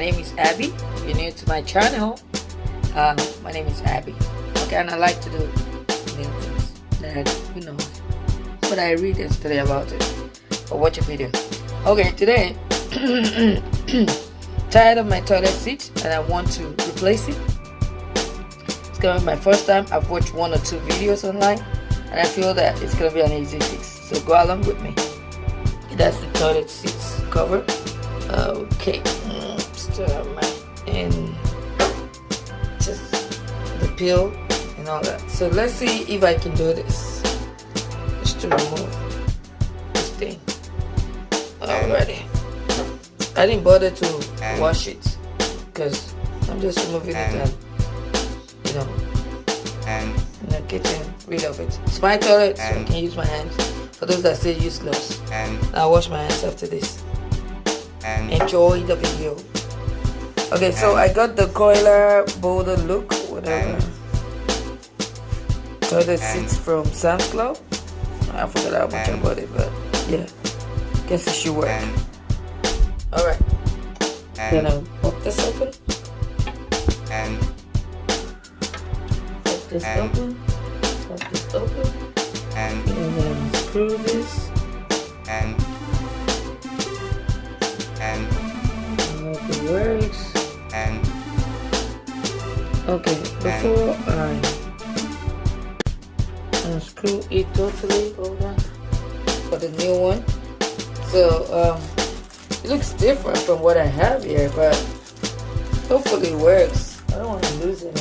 name is Abby. If you're new to my channel, my name is Abby. Okay, and I like to do new things that but I read yesterday about it or watch a video. Okay, today tired of my toilet seat and I want to replace it. It's gonna be my first time. I've watched 1 or 2 videos online and I feel that it's gonna be an easy fix, so go along with me. That's the toilet seats cover. Okay, still have and just the peel and all that. So let's see if I can do this. Just to remove this thing. Alrighty. I didn't bother to wash it because I'm just removing it and getting rid of it. It's my toilet, so I can use my hands. For those that say use gloves, I'll wash my hands after this. Enjoy the video. Okay, so I got the Coiler Boulder Look, whatever. Toilet seats from Sam's Club. I forgot how much I bought it, but yeah, guess it should work. Alright, gonna pop this open. Pop this open. Pop this open. And then screw this. And hope it works. Okay, before I unscrew it totally, hold on, for the new one. So it looks different from what I have here, but hopefully it works. I don't want to lose it.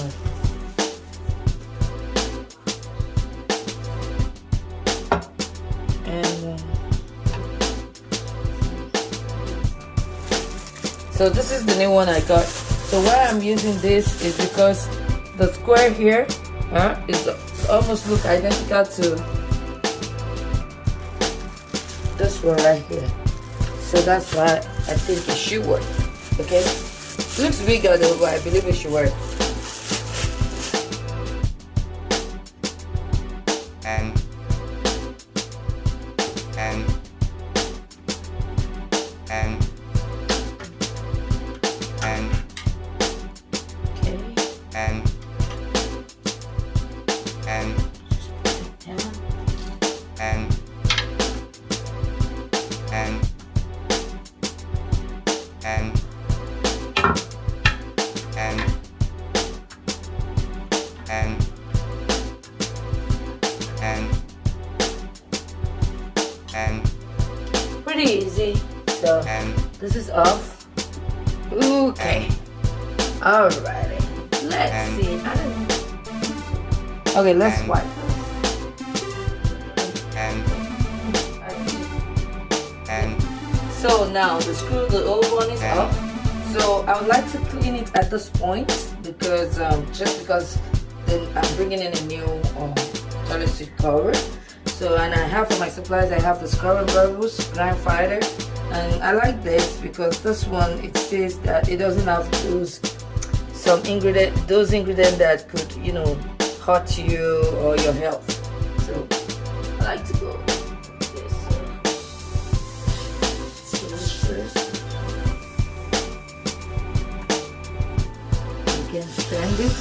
So this is the new one I got. So why I'm using this is because the square here is almost look identical to this one right here. So that's why I think it should work. Okay, it looks bigger though, but I believe it should work. Pretty easy. So this is off. Okay. Alrighty. Let's see. Okay, let's wipe this. So now the old one is off. So I would like to clean it at this point because just because then I'm bringing in a new toilet seat cover. So, and I have for my supplies, I have the Scrub and Bubbles Grime Fighter, and I like this because this one, it says that it doesn't have those ingredients that could hurt you or your health. So I like to go with this. You can stand it.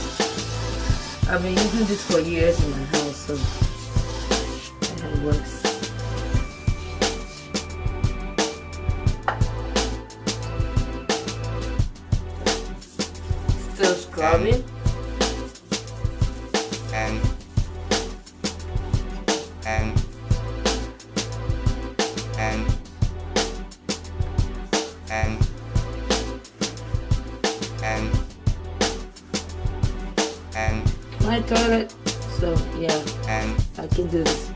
I've been using this for years in my house, so it works. Still scrubbing. My toilet, so yeah, I can do this.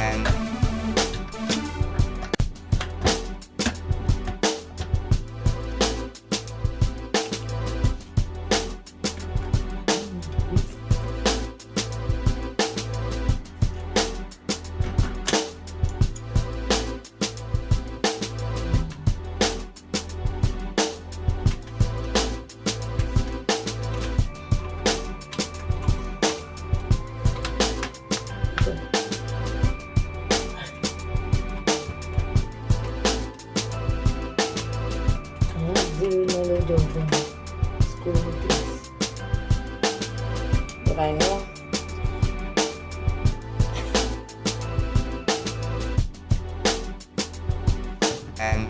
and and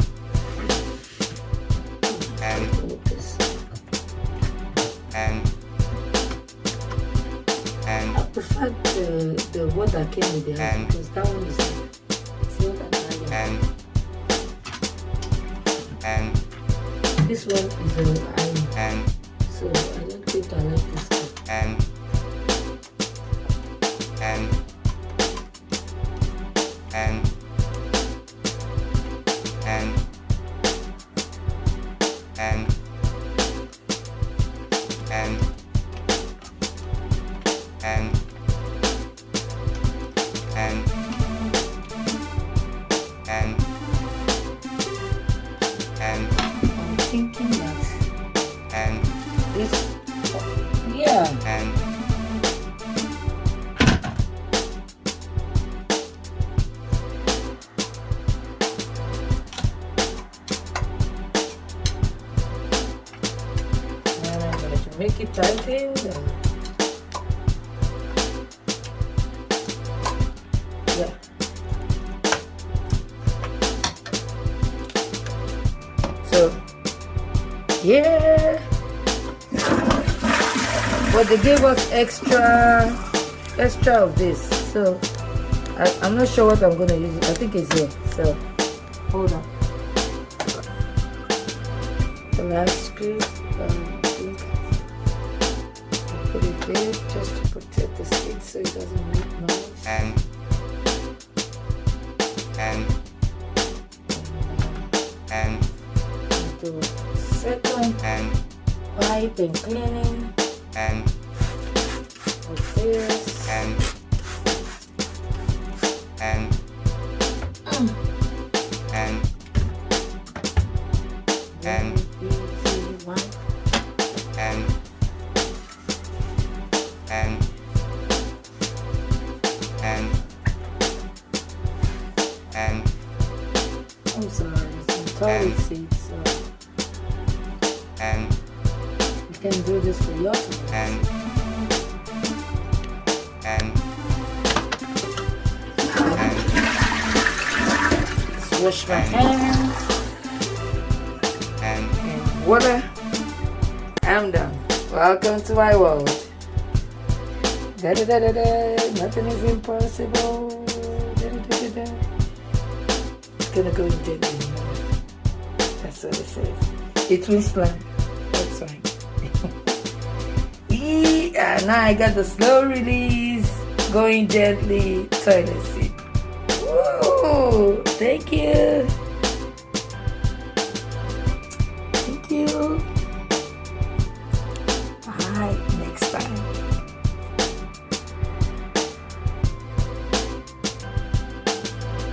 I prefer the one that came with the house because that one is it's not an iron. And this one is an iron. So I don't think I like this one. And I'm thinking that this, yeah. Make it tighten. Yeah. So, yeah. But they gave us extra of this. So, I'm not sure what I'm going to use. I think it's here. So, hold on. The last screw. Put it there just to protect the seat so it doesn't make noise. And do second pipe and cleaning with this. and easy one. I'm sorry, it's some toilet seats, so you can do this for your toilet. Let's wash my hands and water. I'm done. Welcome to my world. Da da da da da. Nothing is impossible. Da da da da da. It's gonna go in gently. That's what it says. It will slam. That's fine. Now I got the slow release, going gently toilet seat. Woo! Thank you.